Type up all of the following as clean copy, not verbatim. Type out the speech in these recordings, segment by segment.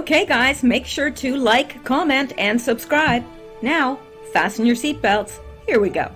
Okay guys, make sure to like, comment, and subscribe. Now, fasten your seatbelts. Here we go.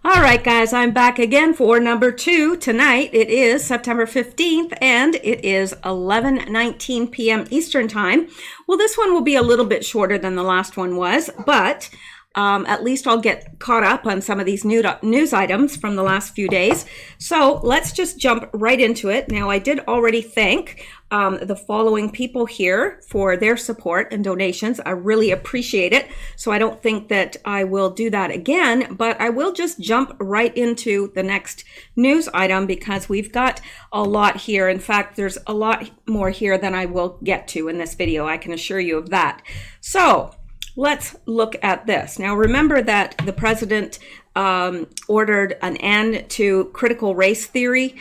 Alright guys, I'm back again for number 2. Tonight it is September 15th and it is 11:19 p.m. Eastern Time. Well, this one will be a little bit shorter than the last one was, but at least I'll get caught up on some of these news items from the last few days. So let's just jump right into it. Now, I did already thank the following people here for their support and donations. I really appreciate it. So I don't think that I will do that again, but I will just jump right into the next news item because we've got a lot here. In fact, there's a lot more here than I will get to in this video. I can assure you of that. So let's look at this. Now, remember that the president ordered an end to critical race theory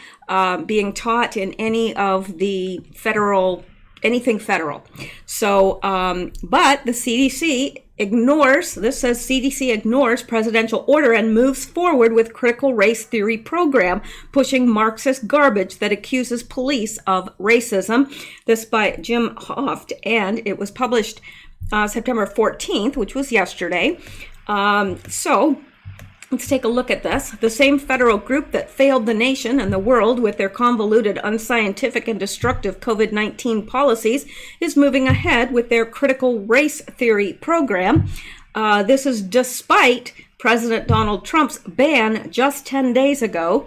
being taught in any of the anything federal. So, but the CDC ignores, this says CDC ignores presidential order and moves forward with critical race theory program, pushing Marxist garbage that accuses police of racism. This by Jim Hoft, and it was published September 14th, which was yesterday. So let's take a look at this. The same federal group that failed the nation and the world with their convoluted, unscientific, and destructive COVID-19 policies is moving ahead with their critical race theory program. This is despite President Donald Trump's ban just 10 days ago.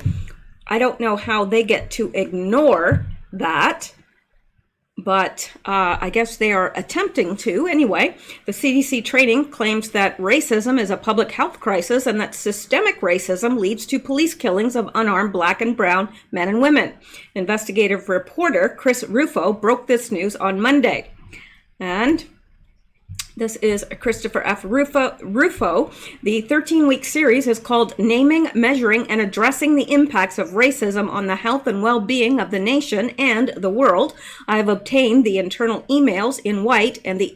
I don't know how they get to ignore that, but I guess they are attempting to. Anyway, the CDC training claims that racism is a public health crisis and that systemic racism leads to police killings of unarmed Black and brown men and women. Investigative reporter Chris Rufo broke this news on Monday. And this is Christopher F. Rufo. The 13-week series is called Naming, Measuring, and Addressing the Impacts of Racism on the Health and Well-Being of the Nation and the World. I have obtained the internal emails in white and the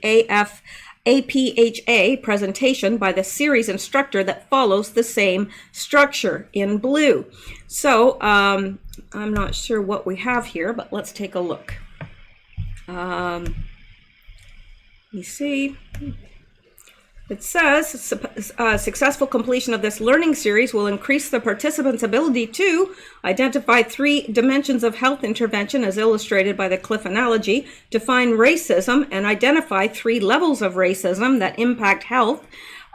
APHA presentation by the series instructor that follows the same structure in blue. So I'm not sure what we have here, but let's take a look. You see, it says successful completion of this learning series will increase the participants' ability to identify 3 dimensions of health intervention as illustrated by the cliff analogy, define racism, and identify 3 levels of racism that impact health,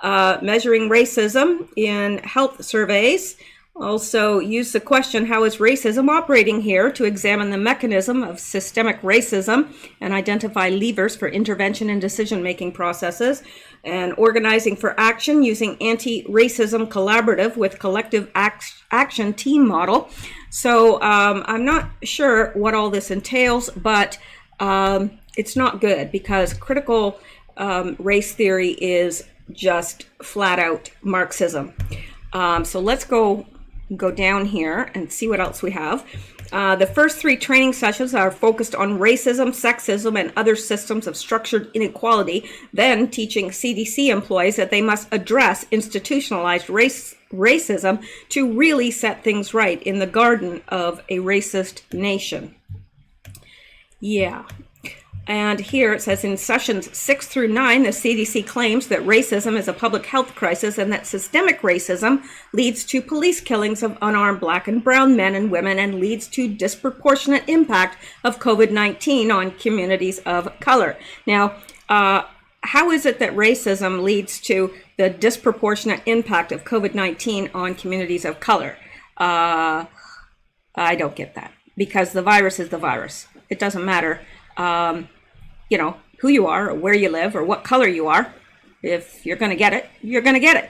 measuring racism in health surveys. Also use the question, how is racism operating here, to examine the mechanism of systemic racism and identify levers for intervention in decision-making processes, and organizing for action using anti-racism collaborative with collective action team model. So I'm not sure what all this entails, but it's not good because critical race theory is just flat out Marxism. So let's go down here and see what else we have. The first 3 training sessions are focused on racism, sexism, and other systems of structured inequality, then teaching CDC employees that they must address institutionalized racism to really set things right in the garden of a racist nation. Yeah. And here it says in sessions 6 through 9, the CDC claims that racism is a public health crisis and that systemic racism leads to police killings of unarmed Black and brown men and women and leads to disproportionate impact of COVID-19 on communities of color. Now, how is it that racism leads to the disproportionate impact of COVID-19 on communities of color? I don't get that, because the virus is the virus. It doesn't matter you know, who you are or where you live or what color you are. If you're going to get it, you're going to get it.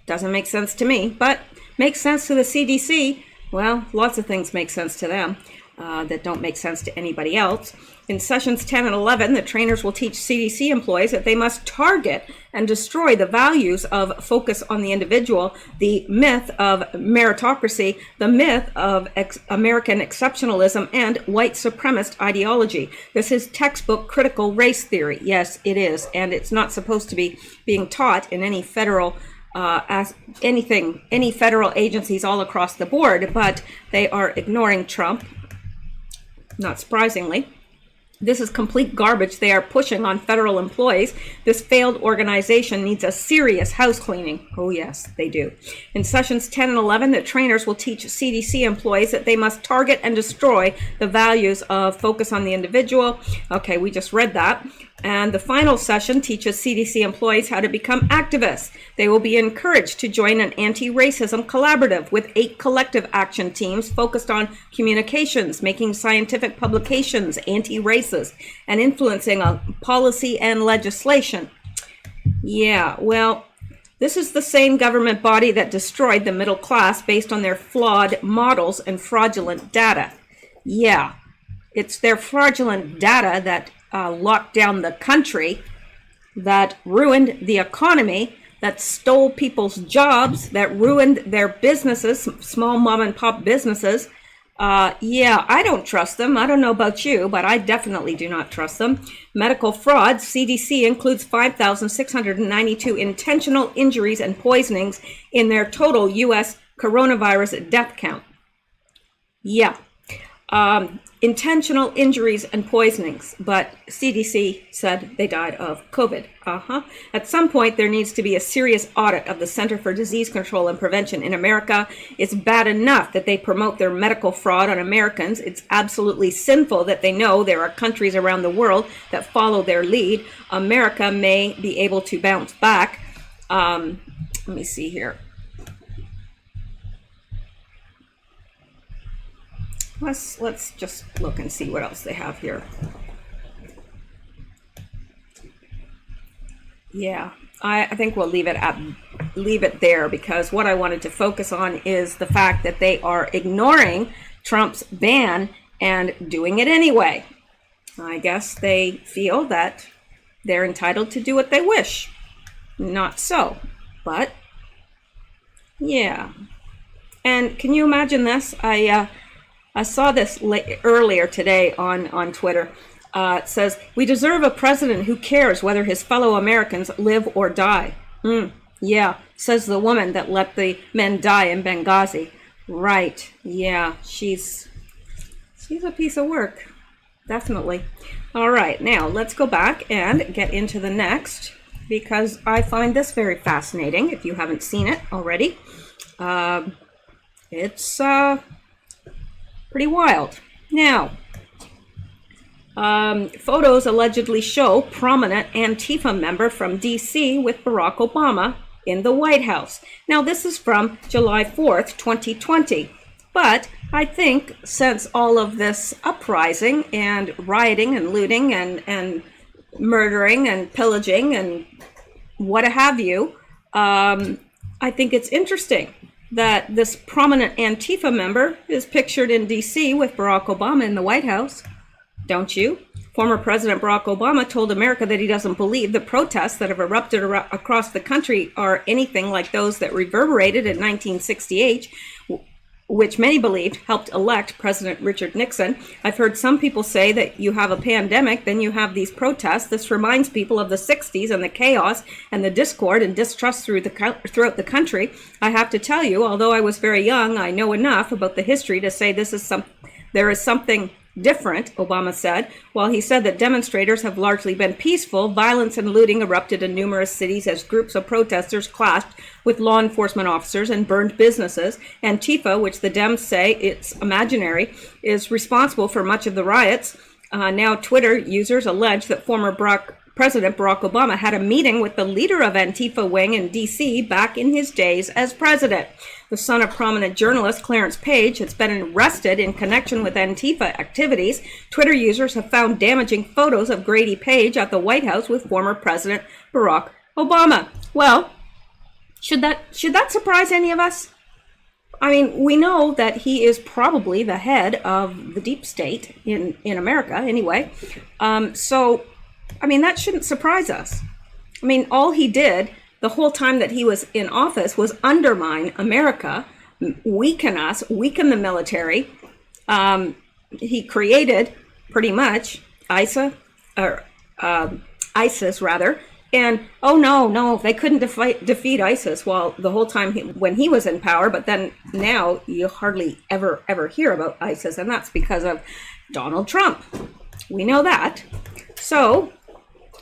Doesn't make sense to me, but makes sense to the CDC. Well, lots of things make sense to them that don't make sense to anybody else. In sessions 10 and 11, the trainers will teach CDC employees that they must target and destroy the values of focus on the individual, the myth of meritocracy, the myth of American exceptionalism, and white supremacist ideology. This is textbook critical race theory. Yes, it is. And it's not supposed to be being taught in any federal any federal agencies all across the board, but they are ignoring Trump, not surprisingly. This is complete garbage they are pushing on federal employees. This failed organization needs a serious house cleaning. Oh yes, they do. In sessions 10 and 11, the trainers will teach CDC employees that they must target and destroy the values of focus on the individual. Okay, we just read that. And the final session teaches CDC employees how to become activists. They will be encouraged to join an anti-racism collaborative with 8 collective action teams focused on communications, making scientific publications, anti-racist, and influencing policy and legislation. Yeah, well, this is the same government body that destroyed the middle class based on their flawed models and fraudulent data. Yeah, it's their fraudulent data that locked down the country, that ruined the economy, that stole people's jobs, that ruined their businesses, small mom and pop businesses. Yeah, I don't trust them. I don't know about you, but I definitely do not trust them. Medical fraud, CDC includes 5,692 intentional injuries and poisonings in their total U.S. coronavirus death count. Yeah. Intentional injuries and poisonings, but CDC said they died of COVID. At some point, there needs to be a serious audit of the Center for Disease Control and Prevention in America. It's bad enough that they promote their medical fraud on Americans. It's absolutely sinful that they know there are countries around the world that follow their lead. America may be able to bounce back. Let me see here. Let's just look and see what else they have here. Yeah, I think we'll leave it there, because what I wanted to focus on is the fact that they are ignoring Trump's ban and doing it anyway. I guess they feel that they're entitled to do what they wish. Not so, but yeah. And can you imagine this? I saw this earlier today on Twitter. It says, "We deserve a president who cares whether his fellow Americans live or die." Yeah, says the woman that let the men die in Benghazi. Right, yeah, she's a piece of work, definitely. All right, now let's go back and get into the next, because I find this very fascinating, if you haven't seen it already. It's pretty wild. Now, photos allegedly show prominent Antifa member from DC with Barack Obama in the White House. Now, this is from July 4th, 2020. But I think since all of this uprising and rioting and looting and murdering and pillaging and what have you, I think it's interesting that this prominent Antifa member is pictured in DC with Barack Obama in the White House. Don't you? Former President Barack Obama told America that he doesn't believe the protests that have erupted across the country are anything like those that reverberated in 1968, which many believed helped elect President Richard Nixon. I've heard some people say that you have a pandemic, then you have these protests. This reminds people of the 60s and the chaos and the discord and distrust throughout the country. I have to tell you, although I was very young, I know enough about the history to say there is something different, Obama said. While he said that demonstrators have largely been peaceful, violence and looting erupted in numerous cities as groups of protesters clashed with law enforcement officers and burned businesses. Antifa, which the Dems say it's imaginary, is responsible for much of the riots. Now Twitter users allege that former President Barack Obama had a meeting with the leader of Antifa wing in D.C. back in his days as president. The son of prominent journalist Clarence Page has been arrested in connection with Antifa activities. Twitter users have found damaging photos of Grady Page at the White House with former President Barack Obama. Well, should that surprise any of us? I mean, we know that he is probably the head of the deep state in America anyway. So, I mean, that shouldn't surprise us. I mean, all he did the whole time that he was in office was undermine America, weaken us, weaken the military. He created pretty much ISIS rather. And oh no, they couldn't defeat ISIS while the whole time when he was in power. But then now you hardly ever hear about ISIS, and that's because of Donald Trump. We know that. So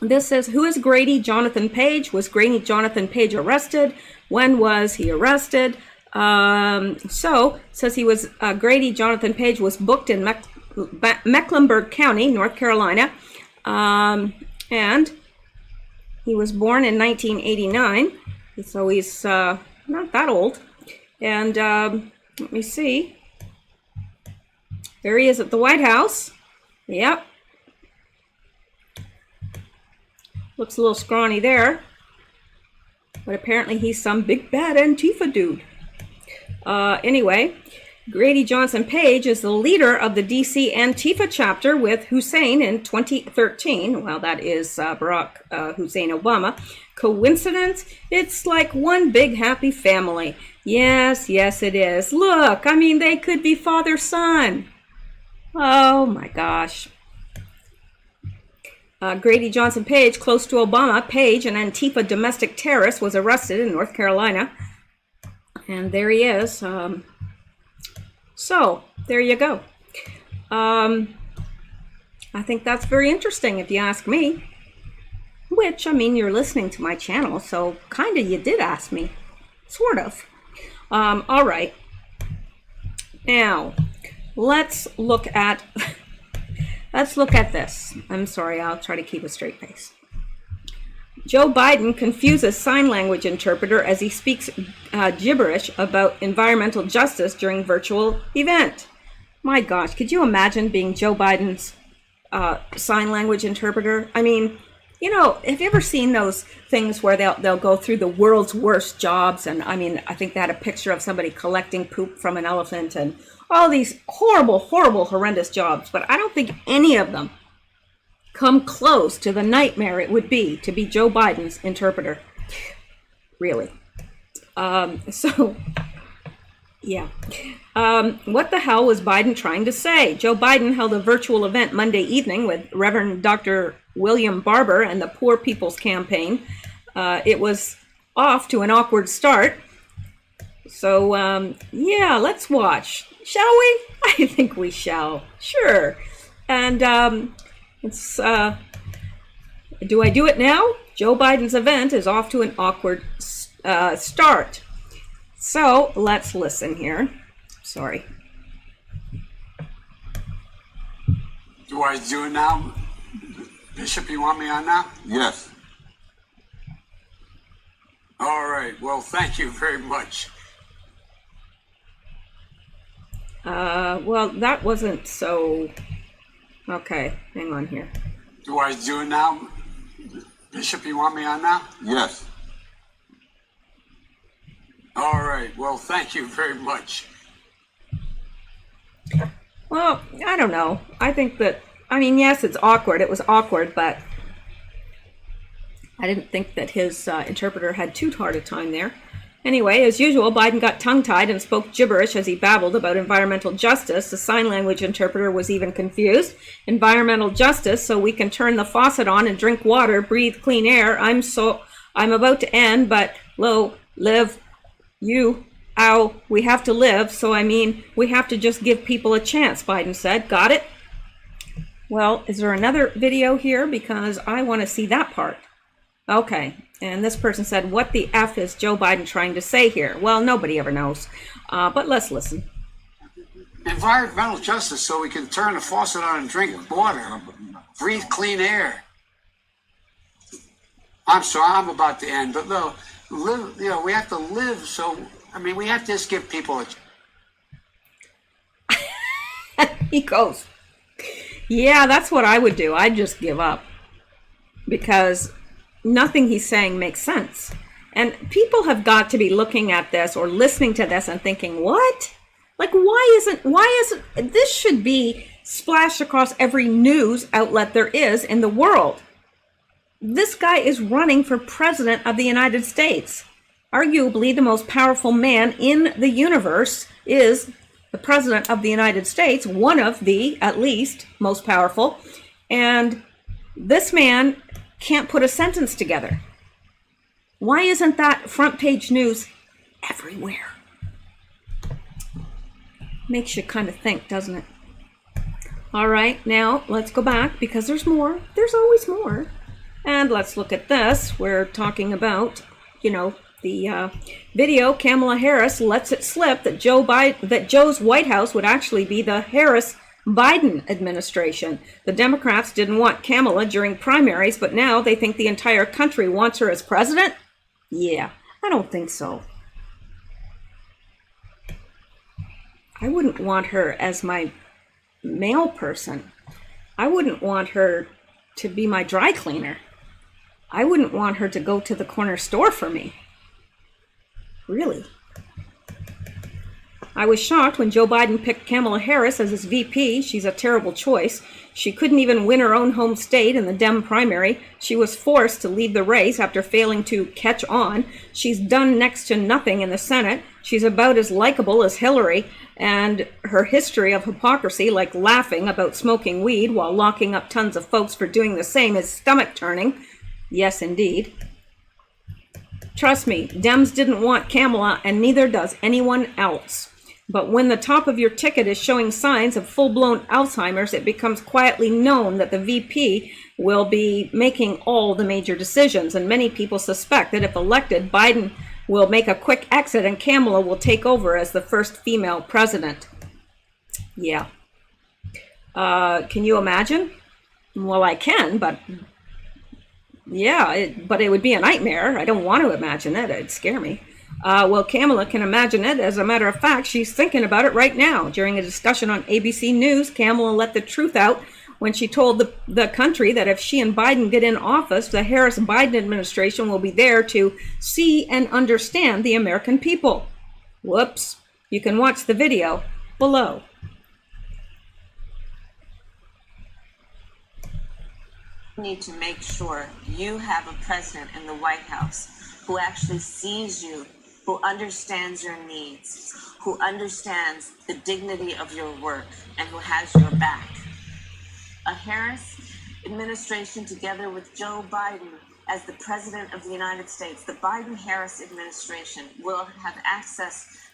this says, who is Grady Jonathan Page? Was Grady Jonathan Page arrested? When was he arrested? So it says he was, Grady Jonathan Page was booked in Mecklenburg County, North Carolina. And he was born in 1989. So he's not that old. And let me see. There he is at the White House. Yep. Looks a little scrawny there. But apparently he's some big bad Antifa dude. Anyway, Grady Johnson Page is the leader of the DC Antifa chapter with Hussein in 2013. Well, that is Barack Hussein Obama. Coincidence? It's like one big happy family. Yes, yes, it is. Look, I mean, they could be father-son. Oh, my gosh. Grady Johnson Page, close to Obama. Page, an Antifa domestic terrorist, was arrested in North Carolina. And there he is. So, there you go. I think that's very interesting if you ask me. Which, I mean, you're listening to my channel, so kind of you did ask me. Sort of. All right. Now, let's look at this. I'm sorry, I'll try to keep a straight face. Joe Biden confuses sign language interpreter as he speaks gibberish about environmental justice during virtual event. My gosh, could you imagine being Joe Biden's sign language interpreter? I mean, you know, have you ever seen those things where they'll go through the world's worst jobs? And I mean, I think they had a picture of somebody collecting poop from an elephant and all these horrible, horrible, horrendous jobs. But I don't think any of them come close to the nightmare it would be to be Joe Biden's interpreter. Really. Yeah. What the hell was Biden trying to say? Joe Biden held a virtual event Monday evening with Reverend Dr. William Barber and the Poor People's Campaign. It was off to an awkward start. So, yeah, let's watch. Shall we? I think we shall. Sure. And it's, do I do it now? Joe Biden's event is off to an awkward start. So let's listen here. Sorry. Do I do it now? Bishop, you want me on now? Yes. All right. Well, thank you very much. Well, that wasn't so... Okay, hang on here. Do I do it now? Bishop, you want me on now? Yes. All right. Well, thank you very much. Well, I don't know. I think that, I mean, yes, it's awkward. It was awkward, but I didn't think that his interpreter had too hard a time there. Anyway, as usual, Biden got tongue-tied and spoke gibberish as he babbled about environmental justice. The sign language interpreter was even confused. Environmental justice, so we can turn the faucet on and drink water, breathe clean air. I'm about to end, but live, we have to live. So, I mean, we have to just give people a chance, Biden said. Got it? Well, is there another video here? Because I want to see that part. Okay. And this person said, what the F is Joe Biden trying to say here? Well, nobody ever knows. But let's listen. Environmental justice, so we can turn the faucet on and drink water, breathe clean air. I'm sorry, I'm about to end, but no, live. You know, we have to live. So, I mean, we have to just give people a. He goes, yeah, that's what I would do. I'd just give up because nothing he's saying makes sense. And people have got to be looking at this or listening to this and thinking, what? Like, why isn't this should be splashed across every news outlet there is in the world. This guy is running for president of the United States. Arguably the most powerful man in the universe is the president of the United States, one of the, at least, most powerful. And this man can't put a sentence together. Why isn't that front page news everywhere? Makes you kind of think, doesn't it? All right, now let's go back because there's more. There's always more. And let's look at this. We're talking about, the video. Kamala Harris lets it slip that Joe's White House would actually be the Harris-Biden administration. The Democrats didn't want Kamala during primaries, but now they think the entire country wants her as president? Yeah, I don't think so. I wouldn't want her as my mail person. I wouldn't want her to be my dry cleaner. I wouldn't want her to go to the corner store for me. Really. I was shocked when Joe Biden picked Kamala Harris as his VP. She's a terrible choice. She couldn't even win her own home state in the Dem primary. She was forced to leave the race after failing to catch on. She's done next to nothing in the Senate. She's about as likable as Hillary, and her history of hypocrisy, like laughing about smoking weed while locking up tons of folks for doing the same, is stomach-turning. Yes, indeed. Trust me, Dems didn't want Kamala, and neither does anyone else. But when the top of your ticket is showing signs of full-blown Alzheimer's, it becomes quietly known that the VP will be making all the major decisions. And many people suspect that if elected, Biden will make a quick exit and Kamala will take over as the first female president. Yeah. Can you imagine? Well, I can, but yeah, but it would be a nightmare. I don't want to imagine it. It'd scare me. Well, Kamala can imagine it. As a matter of fact, she's thinking about it right now. During a discussion on ABC News, Kamala let the truth out when she told the country that if she and Biden get in office, the Harris-Biden administration will be there to see and understand the American people. Whoops. You can watch the video below. You need to make sure you have a president in the White House who actually sees you, who understands your needs, who understands the dignity of your work, and who has your back. A Harris administration together with Joe Biden as the president of the United States, the Biden-Harris administration will have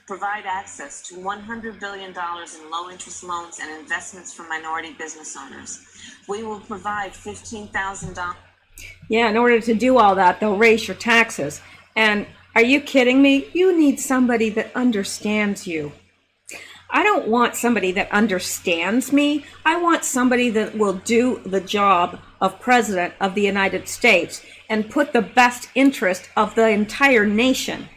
provide access to $100 billion in low-interest loans and investments for minority business owners. We will provide $15,000. Yeah, in order to do all that, they'll raise your taxes. And are you kidding me? You need somebody that understands you. I don't want somebody that understands me. I want somebody that will do the job of president of the United States and put the best interest of the entire nation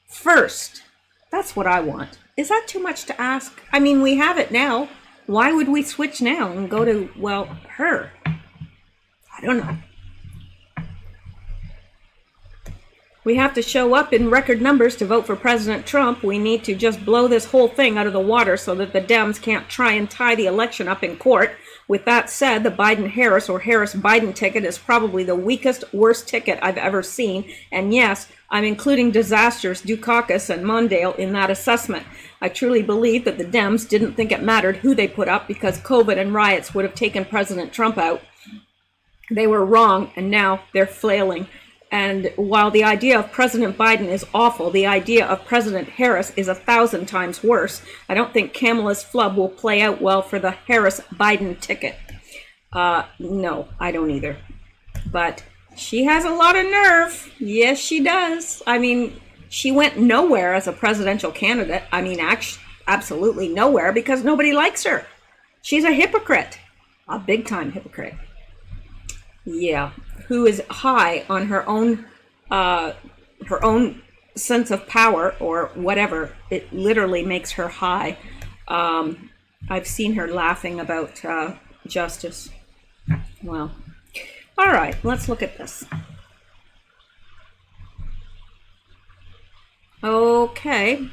first. That's what I want. Is that too much to ask? I mean, we have it now. Why would we switch now and go to, well, her? I don't know. We have to show up in record numbers to vote for President Trump. We need to just blow this whole thing out of the water so that the Dems can't try and tie the election up in court. With that said, the Biden-Harris or Harris-Biden ticket is probably the weakest, worst ticket I've ever seen. And yes, I'm including disasters Dukakis and Mondale in that assessment. I truly believe that the Dems didn't think it mattered who they put up because COVID and riots would have taken President Trump out. They were wrong, and now they're flailing. And while the idea of President Biden is awful, the idea of President Harris is 1,000 times worse. I don't think Kamala's flub will play out well for the Harris-Biden ticket. No, I don't either. But she has a lot of nerve. Yes, she does. I mean, she went nowhere as a presidential candidate. I mean, absolutely nowhere because nobody likes her. She's a hypocrite, a big-time hypocrite. Yeah, who is high on her own sense of power or whatever. It literally makes her high. I've seen her laughing about justice. Well, all right, let's look at this. Okay.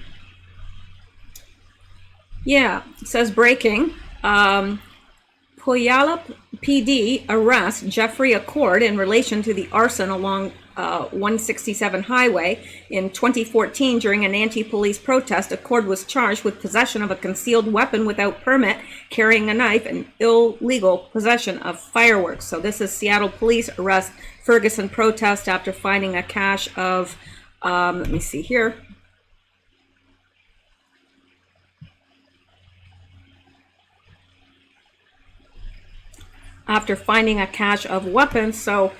Yeah, it says breaking. Puyallup PD arrests Jeffrey Accord in relation to the arson along 167 highway. In 2014, during an anti-police protest, Accord was charged with possession of a concealed weapon without permit, carrying a knife, and illegal possession of fireworks. So this is Seattle police arrest Ferguson protest after finding a cache of, let me see here. after finding a cache of weapons. So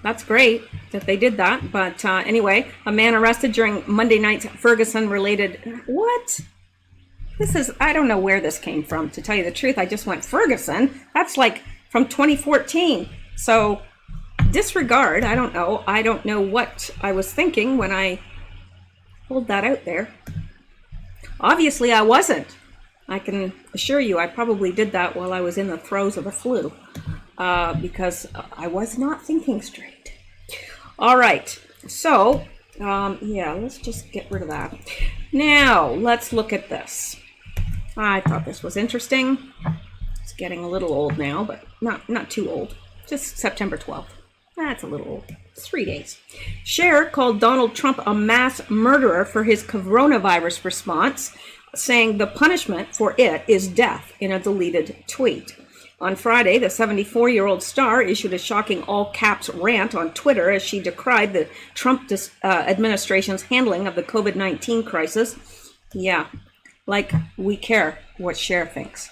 that's great that they did that. But anyway, a man arrested during Monday night's Ferguson-related... What? This is... I don't know where this came from, to tell you the truth. I just went, Ferguson? That's like from 2014. So disregard. I don't know. I don't know what I was thinking when I pulled that out there. Obviously, I wasn't. I can assure you I probably did that while I was in the throes of the flu. Because I was not thinking straight. All right, so yeah, let's just get rid of that. Now, let's look at this. I thought this was interesting. It's getting a little old now, but not too old. Just September 12th. That's a little old. 3 days. CHER called Donald Trump a mass murderer for his coronavirus response, saying the punishment for it is death in a deleted tweet. On Friday, the 74-year-old star issued a shocking all-caps rant on Twitter as she decried the Trump administration's handling of the COVID-19 crisis. Yeah, like we care what CHER thinks.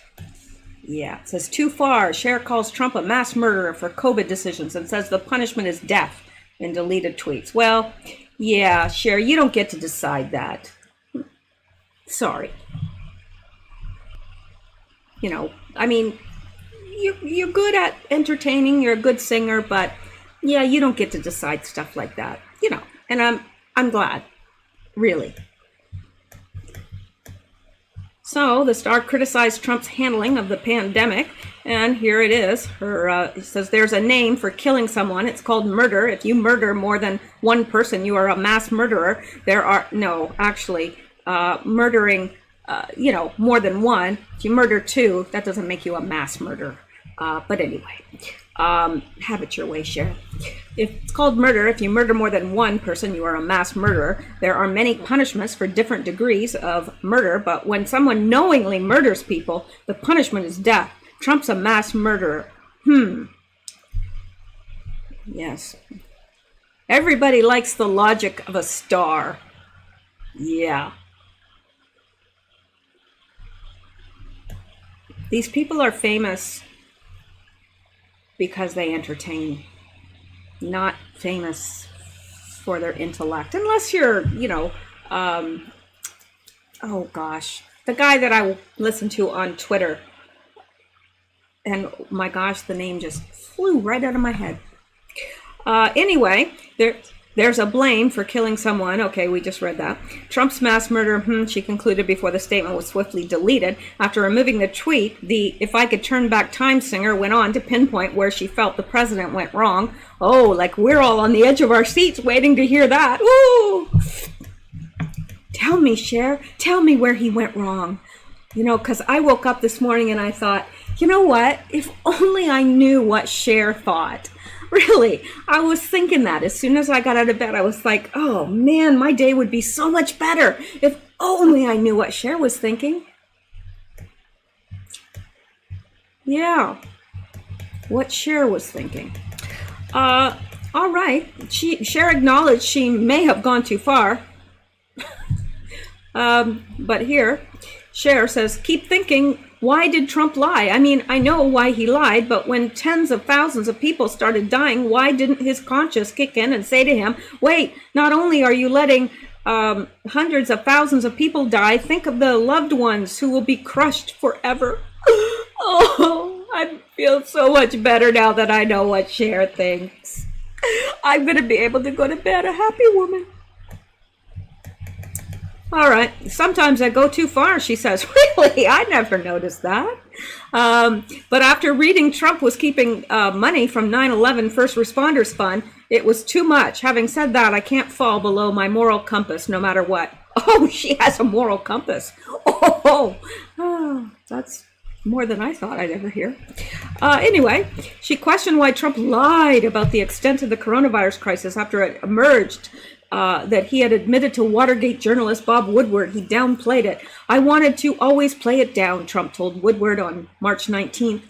Yeah, it says, too far. CHER calls Trump a mass murderer for COVID decisions and says the punishment is death in deleted tweets. Well, yeah, CHER, you don't get to decide that. Sorry. You know, I mean... You're good at entertaining, you're a good singer, but yeah, you don't get to decide stuff like that, you know, and I'm glad, really. So the star criticized Trump's handling of the pandemic, and here it is. It says there's a name for killing someone. It's called murder. If you murder more than one person, you are a mass murderer. Murdering, you know, more than one. If you murder two, that doesn't make you a mass murderer. But anyway, have it your way, CHER. If it's called murder, if you murder more than one person, you are a mass murderer. There are many punishments for different degrees of murder, but when someone knowingly murders people, the punishment is death. Trump's a mass murderer. Yes. Everybody likes the logic of a star. Yeah. These people are famous because they entertain, not famous for their intellect. Unless you're, you know, oh gosh, the guy that I listen to on Twitter, and my gosh, the name just flew right out of my head. Anyway, there's a blame for killing someone. Okay, we just read that. Trump's mass murder, she concluded before the statement was swiftly deleted. After removing the tweet, the If I Could Turn Back Time singer went on to pinpoint where she felt the president went wrong. Oh, like we're all on the edge of our seats waiting to hear that. Woo! Tell me, CHER, tell me where he went wrong. You know, because I woke up this morning and I thought, you know what? If only I knew what CHER thought. Really, I was thinking that as soon as I got out of bed. I was like, oh man, my day would be so much better if only I knew what CHER was thinking. Yeah, what CHER was thinking. All right, CHER acknowledged she may have gone too far. But here, CHER says, keep thinking, why did Trump lie? I mean, I know why he lied, but when tens of thousands of people started dying, why didn't his conscience kick in and say to him, wait, not only are you letting hundreds of thousands of people die, think of the loved ones who will be crushed forever. Oh, I feel so much better now that I know what CHER thinks. I'm going to be able to go to bed a happy woman. All right. Sometimes I go too far, she says. Really? I never noticed that. But after reading Trump was keeping money from 9/11 First Responders Fund, it was too much. Having said that, I can't fall below my moral compass no matter what. Oh, she has a moral compass. Oh, that's more than I thought I'd ever hear. Anyway, she questioned why Trump lied about the extent of the coronavirus crisis after it emerged that he had admitted to Watergate journalist Bob Woodward. He downplayed it. I wanted to always play it down, Trump told Woodward on March 19th,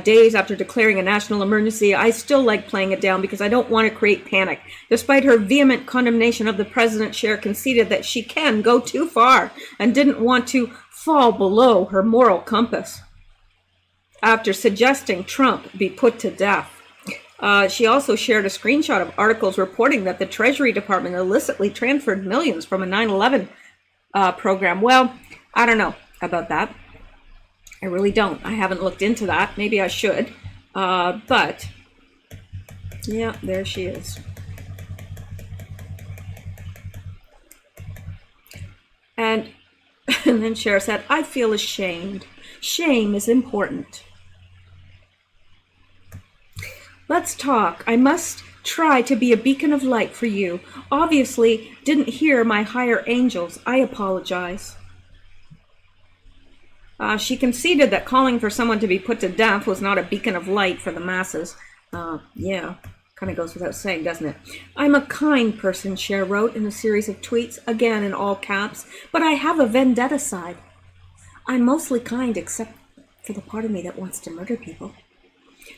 days after declaring a national emergency. I still like playing it down because I don't want to create panic. Despite her vehement condemnation of the president, CHER conceded that she can go too far and didn't want to fall below her moral compass. after suggesting Trump be put to death. She also shared a screenshot of articles reporting that the Treasury Department illicitly transferred millions from a 9/11 program. Well, I don't know about that. I really don't. I haven't looked into that. Maybe I should. But, yeah, there she is. And then Cher said, I feel ashamed. Shame is important. Let's talk. I must try to be a beacon of light for you. Obviously, didn't hear my higher angels. I apologize. She conceded that calling for someone to be put to death was not a beacon of light for the masses. Yeah, kind of goes without saying, doesn't it? I'm a kind person, Cher wrote in a series of tweets, again in all caps, but I have a vendetta side. I'm mostly kind except for the part of me that wants to murder people.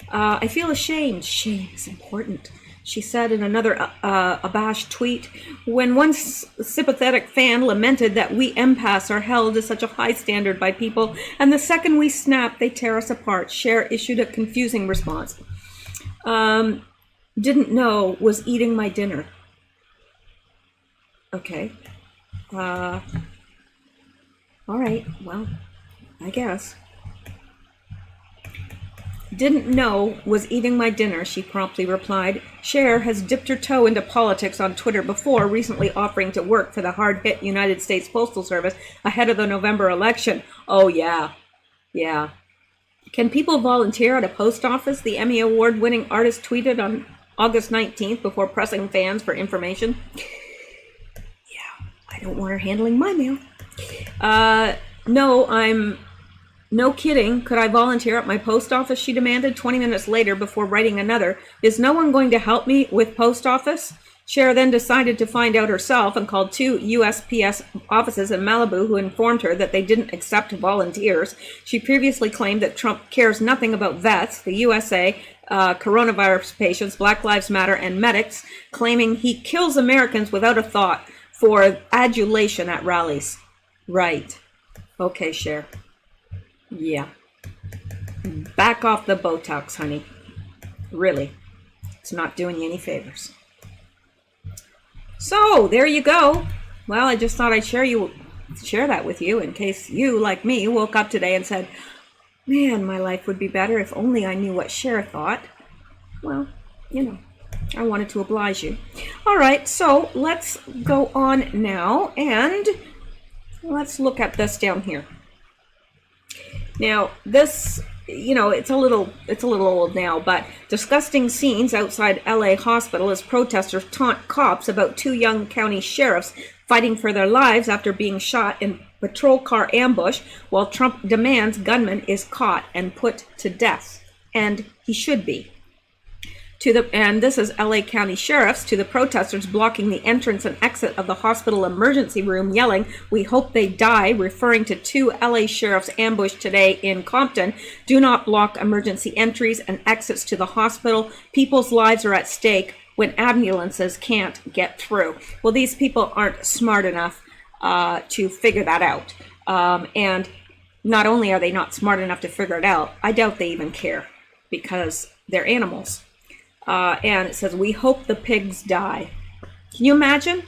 I feel ashamed. Shame is important, she said in another abashed tweet, when one sympathetic fan lamented that we empaths are held to such a high standard by people, and the second we snap, they tear us apart. Cher issued a confusing response. Didn't know was eating my dinner. Okay. All right. Well, I guess. Didn't know was eating my dinner, she promptly replied. Cher has dipped her toe into politics on Twitter before, recently offering to work for the hard-hit United States Postal Service ahead of the November election. Oh, yeah. Yeah. Can people volunteer at a post office? The Emmy Award-winning artist tweeted on August 19th before pressing fans for information. Yeah, I don't want her handling my mail. No kidding. Could I volunteer at my post office? She demanded 20 minutes later before writing another. Is no one going to help me with post office? Cher then decided to find out herself and called 2 USPS offices in Malibu who informed her that they didn't accept volunteers. She previously claimed that Trump cares nothing about vets, the USA, coronavirus patients, Black Lives Matter, and medics, claiming he kills Americans without a thought for adulation at rallies. Right. Okay, Cher. Yeah. Back off the Botox, honey. Really. It's not doing you any favors. So, there you go. Well, I just thought I'd share that with you in case you, like me, woke up today and said, man, my life would be better if only I knew what Cher thought. Well, you know, I wanted to oblige you. All right, so let's go on now and let's look at this down here. Now, this, you know, it's a little old now, but disgusting scenes outside LA hospital as protesters taunt cops about 2 young county sheriffs fighting for their lives after being shot in patrol car ambush, while Trump demands gunman is caught and put to death. And he should be. And this is LA County sheriffs to the protesters blocking the entrance and exit of the hospital emergency room, yelling, "We hope they die," referring to 2 LA sheriffs ambushed today in Compton. Do not block emergency entries and exits to the hospital. People's lives are at stake when ambulances can't get through. Well, these people aren't smart enough to figure that out. And not only are they not smart enough to figure it out, I doubt they even care because they're animals. And it says, we hope the pigs die. Can you imagine?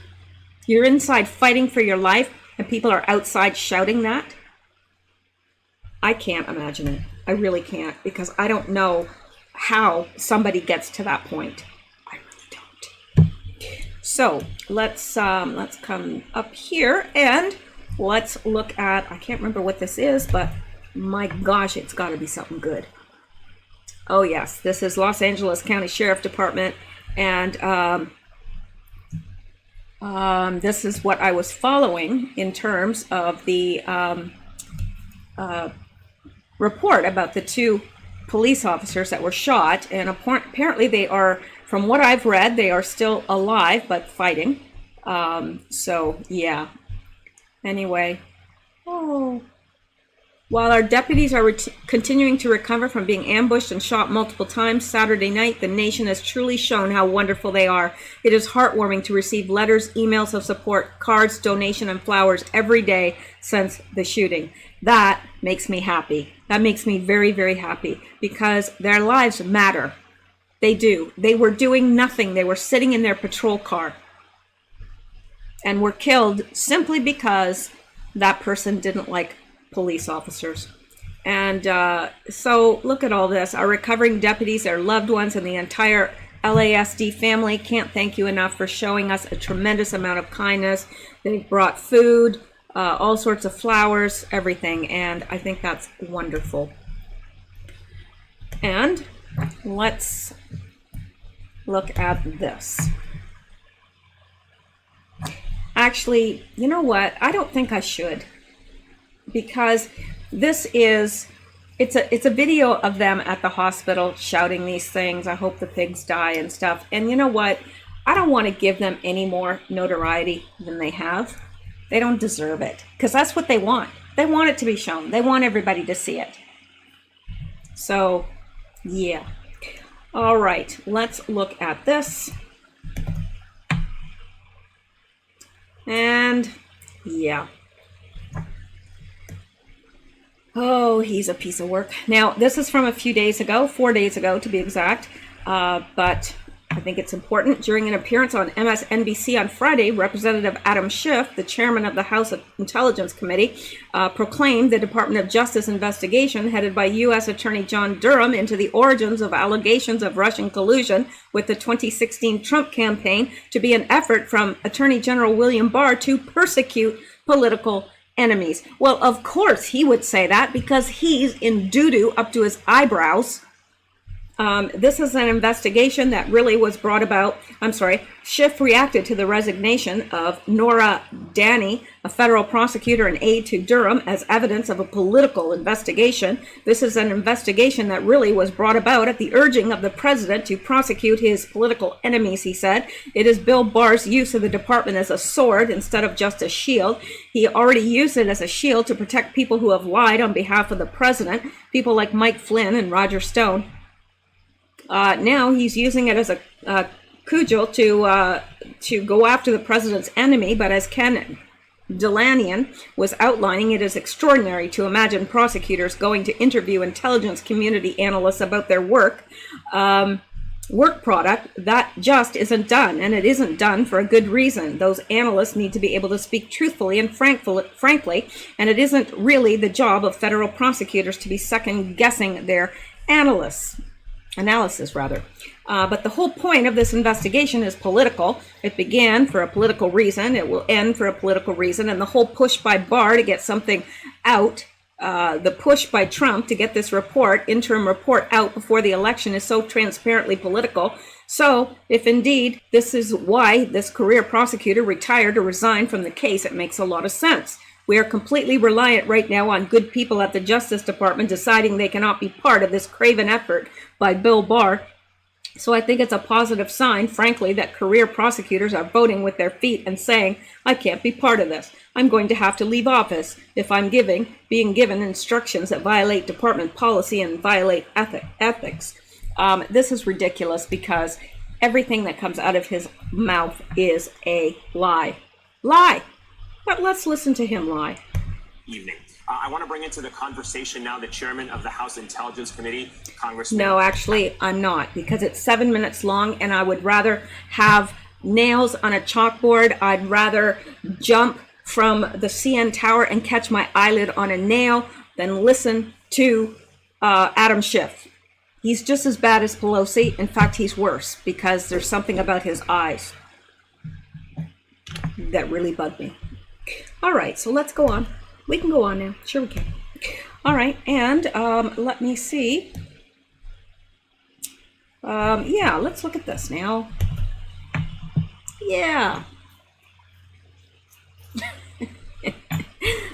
You're inside fighting for your life and people are outside shouting that? I can't imagine it. I really can't, because I don't know how somebody gets to that point. I really don't. So let's come up here and let's look at, I can't remember what this is, but my gosh, it's got to be something good. Oh yes, this is Los Angeles County Sheriff Department, and this is what I was following in terms of the report about the 2 police officers that were shot, and apparently they are, from what I've read, they are still alive but fighting. So yeah. Anyway, while our deputies are continuing to recover from being ambushed and shot multiple times Saturday night, the nation has truly shown how wonderful they are. It is heartwarming to receive letters, emails of support, cards, donation, and flowers every day since the shooting. That makes me happy. That makes me very, very happy because their lives matter. They do. They were doing nothing. They were sitting in their patrol car and were killed simply because that person didn't like police officers. And so look at all this. Our recovering deputies, their loved ones, and the entire LASD family can't thank you enough for showing us a tremendous amount of kindness. They've brought food, all sorts of flowers, everything. And I think that's wonderful. And let's look at this. Actually, you know what? I don't think I should, because this is, it's a video of them at the hospital shouting these things. I hope the pigs die and stuff. And you know what? I don't want to give them any more notoriety than they have. They don't deserve it, because that's what they want. They want it to be shown. They want everybody to see it. So, yeah. All right, let's look at this. And yeah. Oh, he's a piece of work. Now, this is from a few days ago, 4 days ago to be exact, but I think it's important. During an appearance on MSNBC on Friday, Representative Adam Schiff, the chairman of the House Intelligence Committee, proclaimed the Department of Justice investigation headed by U.S. Attorney John Durham into the origins of allegations of Russian collusion with the 2016 Trump campaign to be an effort from Attorney General William Barr to persecute political enemies. Well, of course he would say that, because he's in doo-doo up to his eyebrows. This is an investigation that really was brought about. Schiff reacted to the resignation of Nora Danny, a federal prosecutor and aide to Durham, as evidence of a political investigation. This is an investigation that really was brought about at the urging of the president to prosecute his political enemies, he said. It is Bill Barr's use of the department as a sword instead of just a shield. He already used it as a shield to protect people who have lied on behalf of the president, people like Mike Flynn and Roger Stone. Now he's using it as a cudgel to go after the president's enemy. But as Ken Delanian was outlining, it is extraordinary to imagine prosecutors going to interview intelligence community analysts about their work product. That just isn't done, and it isn't done for a good reason. Those analysts need to be able to speak truthfully and frankly, and it isn't really the job of federal prosecutors to be second guessing their analysis. But the whole point of this investigation is political. It began for a political reason. It will end for a political reason. And the whole push by Barr to get something out, the push by Trump to get this interim report out before the election, is so transparently political. So if indeed this is why this career prosecutor retired or resigned from the case, it makes a lot of sense. We are completely reliant right now on good people at the Justice Department deciding they cannot be part of this craven effort by Bill Barr. So I think it's a positive sign, frankly, that career prosecutors are voting with their feet and saying, I can't be part of this. I'm going to have to leave office if I'm being given instructions that violate department policy and violate ethics. This is ridiculous, because everything that comes out of his mouth is a lie. Lie! But let's listen to him lie. Evening. I want to bring into the conversation now the chairman of the House Intelligence Committee, Congressman. No, actually, I'm not, because it's 7 minutes long, and I would rather have nails on a chalkboard. I'd rather jump from the CN Tower and catch my eyelid on a nail than listen to Adam Schiff. He's just as bad as Pelosi. In fact, he's worse, because there's something about his eyes that really bugged me. All right, so let's go on. We can go on now. Sure we can. All right, and let me see. Yeah, let's look at this now. Yeah.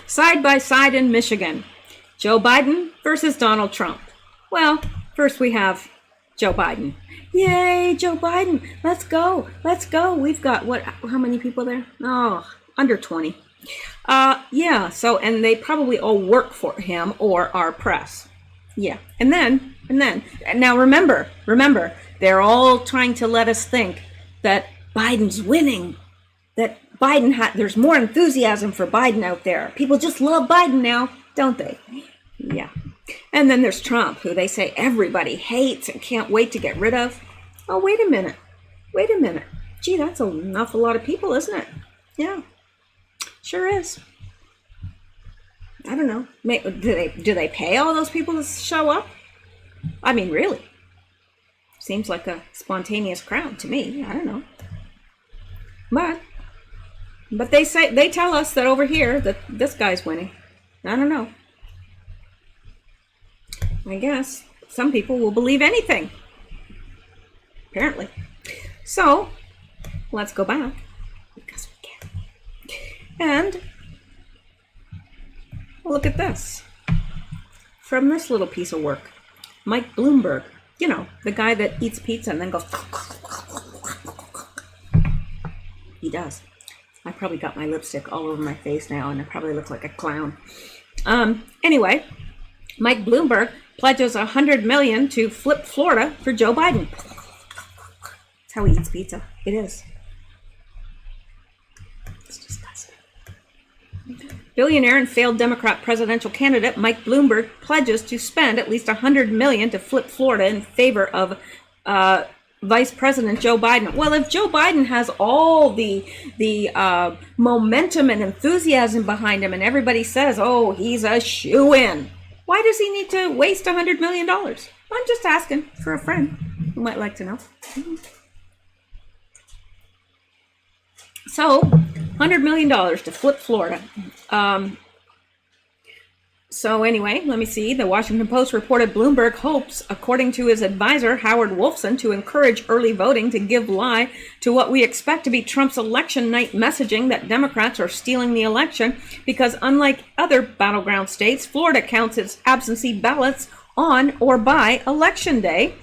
Side by side in Michigan. Joe Biden versus Donald Trump. Well, first we have Joe Biden. Yay, Joe Biden. Let's go. Let's go. We've got, how many people there? Oh, under 20. Yeah, so, and they probably all work for him or our press. Yeah, and now remember, they're all trying to let us think that Biden's winning, that there's more enthusiasm for Biden out there. People just love Biden now, don't they? Yeah. And then there's Trump, who they say everybody hates and can't wait to get rid of. Oh, wait a minute. Wait a minute. Gee, that's an awful lot of people, isn't it? Yeah, sure is. I don't know. Do they pay all those people to show up? I mean, really? Seems like a spontaneous crowd to me. I don't know. But they tell us that over here that this guy's winning. I don't know. I guess some people will believe anything. Apparently. So, let's go back. Because we can. And look at this. From this little piece of work. Mike Bloomberg. You know, the guy that eats pizza and then goes... He does. I probably got my lipstick all over my face now, and I probably look like a clown. Anyway, Mike Bloomberg pledges $100 million to flip Florida for Joe Biden. That's how he eats pizza. It is. It's disgusting. Billionaire and failed Democrat presidential candidate Mike Bloomberg pledges to spend at least $100 million to flip Florida in favor of Vice President Joe Biden. Well, if Joe Biden has all the momentum and enthusiasm behind him, and everybody says, "Oh, he's a shoo-in," why does he need to waste $100 million? I'm just asking for a friend who might like to know. So, $100 million to flip Florida. So anyway, let me see. The Washington Post reported Bloomberg hopes, according to his advisor, Howard Wolfson, to encourage early voting to give lie to what we expect to be Trump's election night messaging that Democrats are stealing the election because unlike other battleground states, Florida counts its absentee ballots on or by Election Day.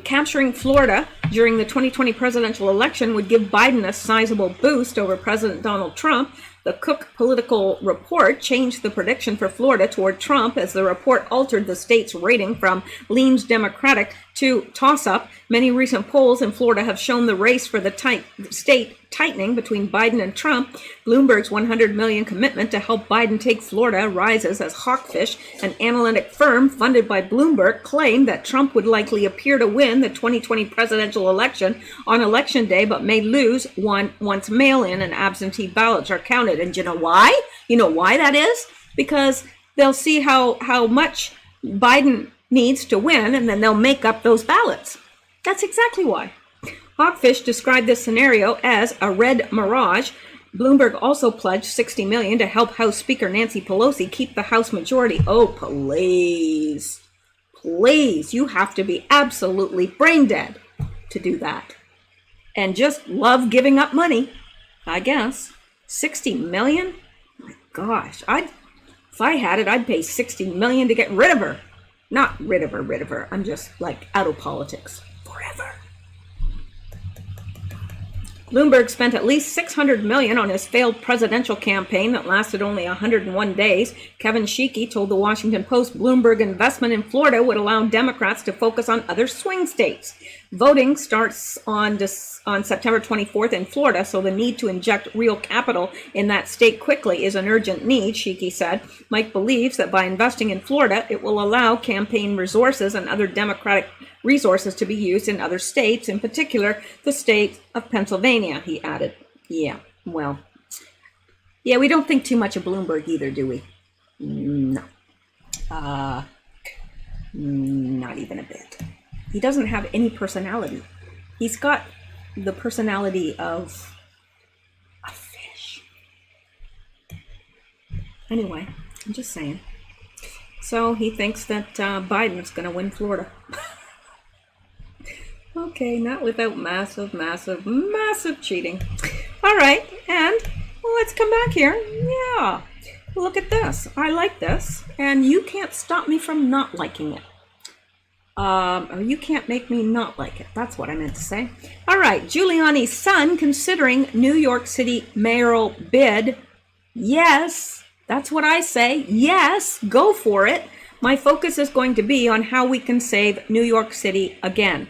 Capturing Florida during the 2020 presidential election would give Biden a sizable boost over President Donald Trump. The Cook Political Report changed the prediction for Florida toward Trump as the report altered the state's rating from leans Democratic to toss-up. Many recent polls in Florida have shown the race for the state tightening between Biden and Trump. Bloomberg's $100 million commitment to help Biden take Florida rises as Hawkfish, an analytic firm funded by Bloomberg, claimed that Trump would likely appear to win the 2020 presidential election on Election Day, but may lose once mail-in and absentee ballots are counted. And you know why? You know why that is? Because they'll see how much Biden needs to win, and then they'll make up those ballots. That's exactly why. Hawkfish described this scenario as a red mirage. Bloomberg also pledged $60 million to help House Speaker Nancy Pelosi keep the House majority. Oh, please. Please, you have to be absolutely brain dead to do that. And just love giving up money, I guess. $60 million? My gosh, if I had it, I'd pay $60 million to get rid of her. Not rid of her. I'm just like out of politics forever. Bloomberg spent at least $600 million on his failed presidential campaign that lasted only 101 days. Kevin Sheekey told the Washington Post Bloomberg investment in Florida would allow Democrats to focus on other swing states. Voting starts on September 24th in Florida, so the need to inject real capital in that state quickly is an urgent need, Sheekey said. Mike believes that by investing in Florida, it will allow campaign resources and other Democratic resources to be used in other states, in particular the state of Pennsylvania, he added. Yeah, well, yeah, we don't think too much of Bloomberg either, do we? No. Not even a bit. He doesn't have any personality. He's got the personality of a fish. Anyway, I'm just saying. So he thinks that Biden's going to win Florida. Okay, not without massive cheating. All right, and well, let's come back here. Yeah, look at this. I like this, and you can't stop me from not liking it. Or you can't make me not like it. That's what I meant to say. All right, Giuliani's son considering New York City mayoral bid. Yes, that's what I say. Yes, go for it. My focus is going to be on how we can save New York City again.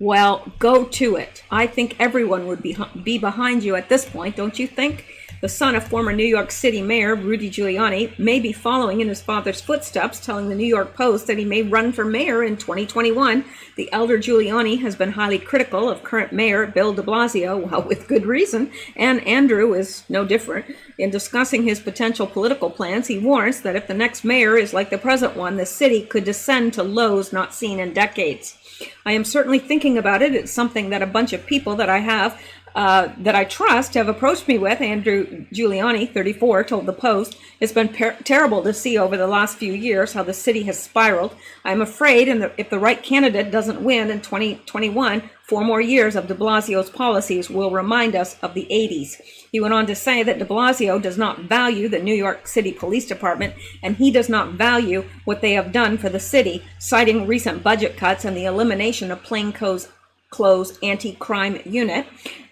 Well, go to it. I think everyone would be behind you at this point, don't you think? The son of former New York City Mayor Rudy Giuliani may be following in his father's footsteps, telling the New York Post that he may run for mayor in 2021. The elder Giuliani has been highly critical of current mayor Bill de Blasio, well, with good reason, and Andrew is no different. In discussing his potential political plans, he warns that if the next mayor is like the present one, the city could descend to lows not seen in decades. I am certainly thinking about it. It's something that a bunch of people that that I trust have approached me with. Andrew Giuliani, 34, told the Post, "It's been terrible to see over the last few years how the city has spiraled. I'm afraid if the right candidate doesn't win in 2021, 4 more years of de Blasio's policies will remind us of the 80s. He went on to say that de Blasio does not value the New York City Police Department, and he does not value what they have done for the city, citing recent budget cuts and the elimination of plainclothes anti-crime unit.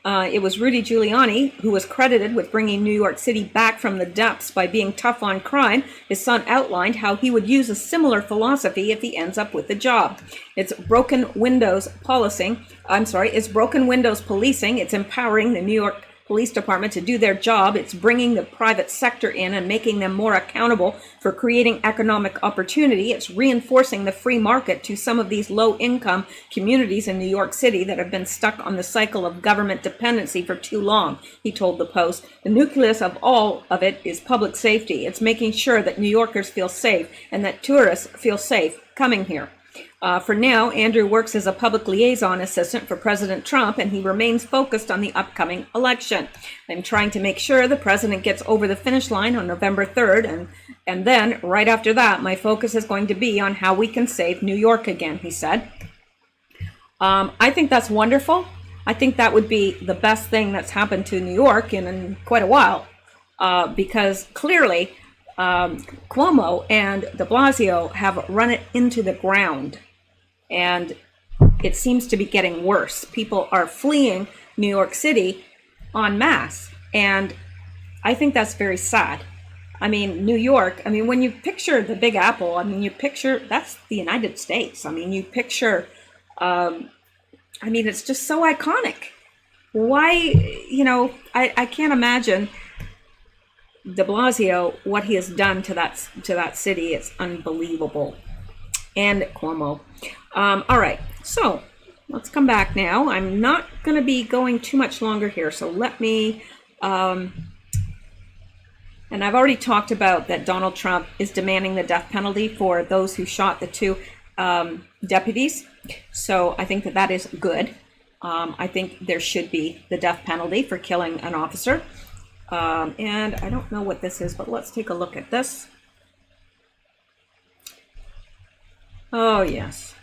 It was Rudy Giuliani who was credited with bringing New York City back from the depths by being tough on crime. His son outlined how he would use a similar philosophy if he ends up with the job. It's broken windows policing. It's empowering the New York Police Department to do their job. It's bringing the private sector in and making them more accountable for creating economic opportunity. It's reinforcing the free market to some of these low-income communities in New York City that have been stuck on the cycle of government dependency for too long," he told the Post. "The nucleus of all of it is public safety. It's making sure that New Yorkers feel safe and that tourists feel safe coming here." For now, Andrew works as a public liaison assistant for President Trump, and he remains focused on the upcoming election. "I'm trying to make sure the president gets over the finish line on November 3rd, and then right after that, my focus is going to be on how we can save New York again," he said. I think that's wonderful. I think that would be the best thing that's happened to New York in quite a while, because clearly Cuomo and de Blasio have run it into the ground, and it seems to be getting worse. People are fleeing New York City en masse, and I think that's very sad. I mean, New York, when you picture the Big Apple, you picture, that's the United States. You picture, it's just so iconic. Why, I can't imagine de Blasio, what he has done to that city. It's unbelievable. And Cuomo. All right, so let's come back now. I'm not going to be going too much longer here, so let me, and I've already talked about that Donald Trump is demanding the death penalty for those who shot the 2 deputies. So I think that is good. I think there should be the death penalty for killing an officer. And I don't know what this is, but let's take a look at this. Oh, yes.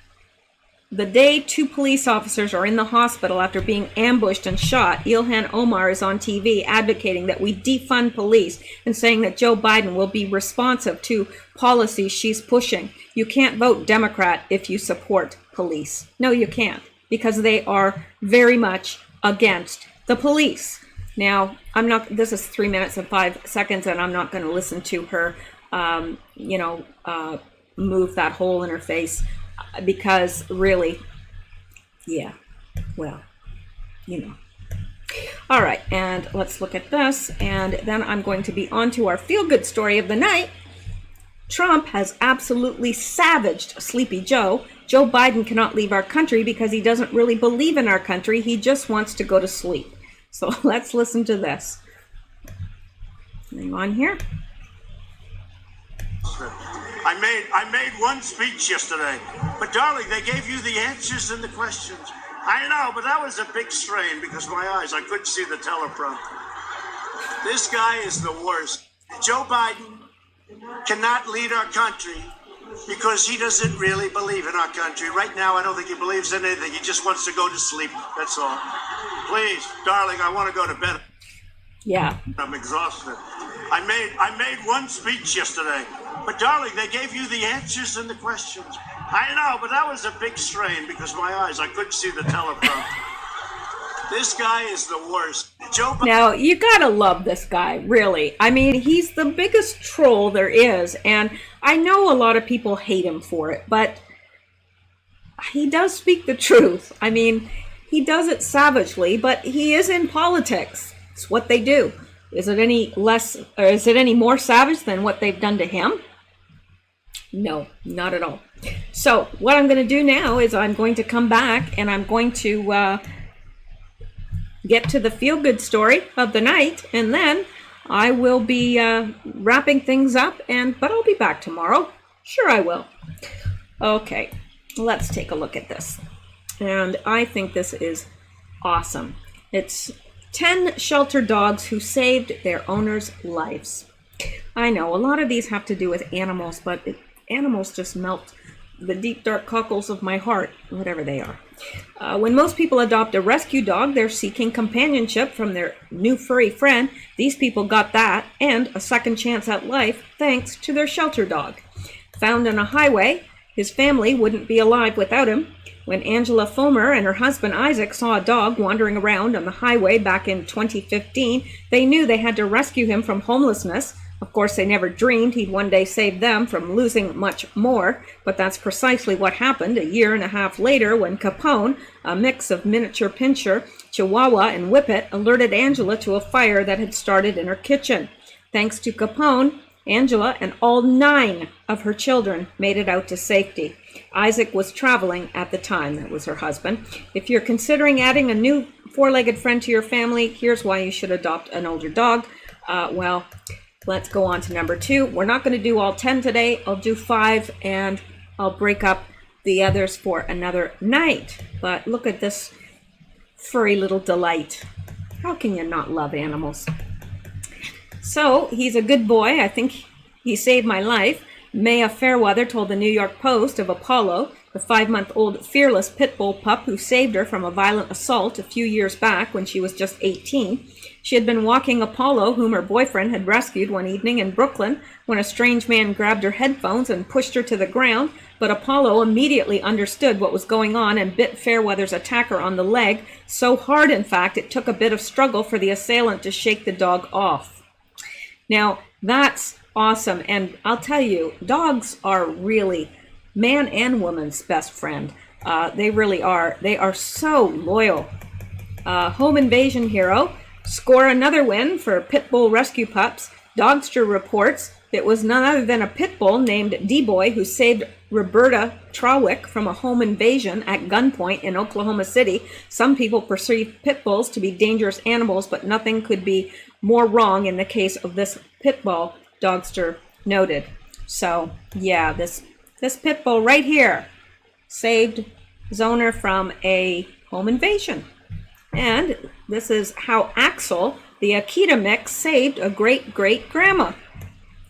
The day 2 police officers are in the hospital after being ambushed and shot, Ilhan Omar is on TV advocating that we defund police and saying that Joe Biden will be responsive to policies she's pushing. You can't vote Democrat if you support police. No, you can't, because they are very much against the police. Now, this is 3 minutes and 5 seconds, and I'm not going to listen to her, move that hole in her face, because really, yeah, well, All right, and let's look at this, and then I'm going to be on to our feel-good story of the night. Trump has absolutely savaged Sleepy Joe. Joe Biden cannot leave our country because he doesn't really believe in our country. He just wants to go to sleep. So let's listen to this. Hang on here. I made one speech yesterday, but darling, they gave you the answers and the questions. I know, but that was a big strain because my eyes, I couldn't see the teleprompter. This guy is the worst. Joe Biden cannot lead our country because he doesn't really believe in our country. Right now, I don't think he believes in anything. He just wants to go to sleep. That's all. Please, darling, I want to go to bed. Yeah. I'm exhausted. I made one speech yesterday, but darling, they gave you the answers and the questions. I know, but that was a big strain because my eyes, I couldn't see the teleprompter. This guy is the worst. Joe Biden. Now, you gotta love this guy, really. I mean, he's the biggest troll there is, and I know a lot of people hate him for it, but he does speak the truth. I mean, he does it savagely, but he is in politics. It's what they do. Is it any less, or is it any more savage than what they've done to him? No, not at all. So what I'm going to do now is I'm going to come back and I'm going to get to the feel-good story of the night, and then I will be wrapping things up, but I'll be back tomorrow. Sure I will. Okay, let's take a look at this. And I think this is awesome. It's 10 shelter dogs who saved their owners' lives. I know, a lot of these have to do with animals, but animals just melt the deep, dark cockles of my heart, whatever they are. When most people adopt a rescue dog, they're seeking companionship from their new furry friend. These people got that and a second chance at life thanks to their shelter dog. Found on a highway, his family wouldn't be alive without him. When Angela Fulmer and her husband Isaac saw a dog wandering around on the highway back in 2015, they knew they had to rescue him from homelessness. Of course, they never dreamed he'd one day save them from losing much more, but that's precisely what happened a year and a half later when Capone, a mix of miniature pinscher, Chihuahua, and Whippet, alerted Angela to a fire that had started in her kitchen. Thanks to Capone, Angela and all 9 of her children made it out to safety. Isaac was traveling at the time. That was her husband. If you're considering adding a new 4-legged friend to your family, here's why you should adopt an older dog. Well, let's go on to number 2. We're not going to do all 10 today. I'll do 5 and I'll break up the others for another night. But look at this furry little delight. How can you not love animals? So he's a good boy. I think he saved my life. Maya Fairweather told the New York Post of Apollo, the 5-month-old fearless pit bull pup who saved her from a violent assault a few years back when she was just 18. She had been walking Apollo, whom her boyfriend had rescued one evening in Brooklyn, when a strange man grabbed her headphones and pushed her to the ground, but Apollo immediately understood what was going on and bit Fairweather's attacker on the leg, so hard, in fact, it took a bit of struggle for the assailant to shake the dog off. Now, that's awesome, and I'll tell you, dogs are really man and woman's best friend. They really are. They are so loyal. Home invasion hero, score another win for pit bull rescue pups. Dogster reports it was none other than a pit bull named D-Boy who saved Roberta Trawick from a home invasion at gunpoint in Oklahoma City. Some people perceive pit bulls to be dangerous animals, but nothing could be more wrong in the case of this pit bull, Dogster noted. So, yeah, this pit bull right here saved his owner from a home invasion. And this is how Axel, the Akita mix, saved a great-great-grandma.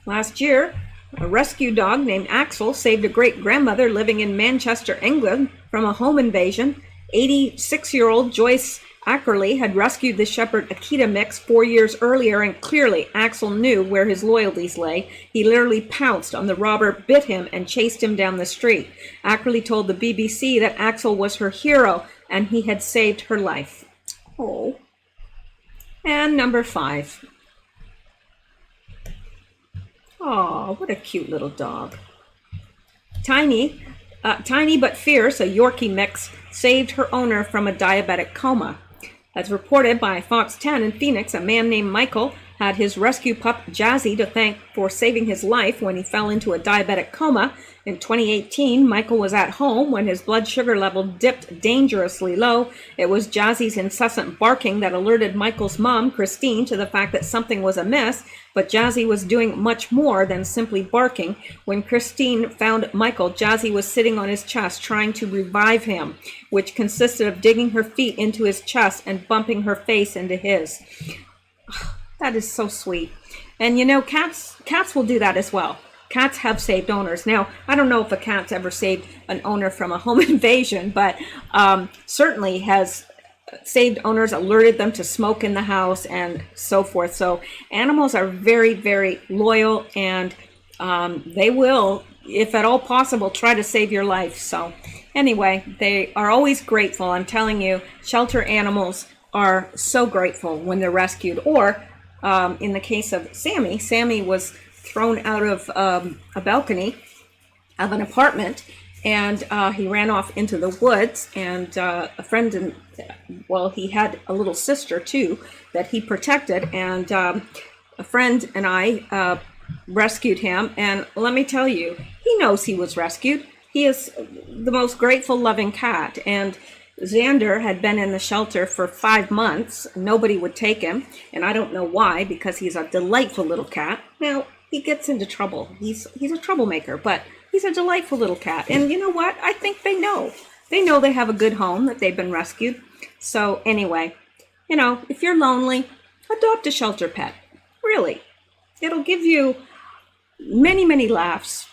Last year, a rescue dog named Axel saved a great-grandmother living in Manchester, England, from a home invasion. 86-year-old Joyce Ackerley had rescued the shepherd Akita mix 4 years earlier, and clearly Axel knew where his loyalties lay. He literally pounced on the robber, bit him, and chased him down the street. Ackerley told the BBC that Axel was her hero, and he had saved her life. Oh. And number 5. Oh, what a cute little dog. Tiny but fierce, a Yorkie mix, saved her owner from a diabetic coma. As reported by Fox 10 in Phoenix, a man named Michael had his rescue pup Jazzy to thank for saving his life when he fell into a diabetic coma. In 2018, Michael was at home when his blood sugar level dipped dangerously low. It was Jazzy's incessant barking that alerted Michael's mom, Christine, to the fact that something was amiss, but Jazzy was doing much more than simply barking. When Christine found Michael, Jazzy was sitting on his chest trying to revive him, which consisted of digging her feet into his chest and bumping her face into his. That is so sweet. And you know, cats will do that as well. Cats have saved owners. Now, I don't know if a cat's ever saved an owner from a home invasion, but certainly has saved owners, alerted them to smoke in the house, and so forth. So animals are very, very loyal, and they will, if at all possible, try to save your life. So anyway, they are always grateful. I'm telling you, shelter animals are so grateful when they're rescued. Or in the case of Sammy was thrown out of a balcony of an apartment, and he ran off into the woods. And a friend, and well, he had a little sister too that he protected, and a friend and I rescued him. And let me tell you, he knows he was rescued. He is the most grateful, loving cat. And Xander had been in the shelter for 5 months. Nobody would take him, and I don't know why, because he's a delightful little cat. Now, he gets into trouble. He's a troublemaker, but he's a delightful little cat. And you know what? I think they know. They know they have a good home, that they've been rescued. So anyway, you know, if you're lonely, adopt a shelter pet. Really. It'll give you many, many laughs,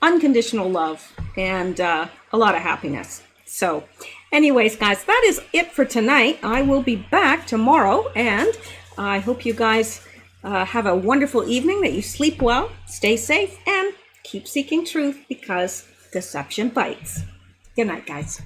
unconditional love, and a lot of happiness. So anyways, guys, that is it for tonight. I will be back tomorrow, and I hope you guys have a wonderful evening, that you sleep well, stay safe, and keep seeking truth, because deception bites. Good night, guys.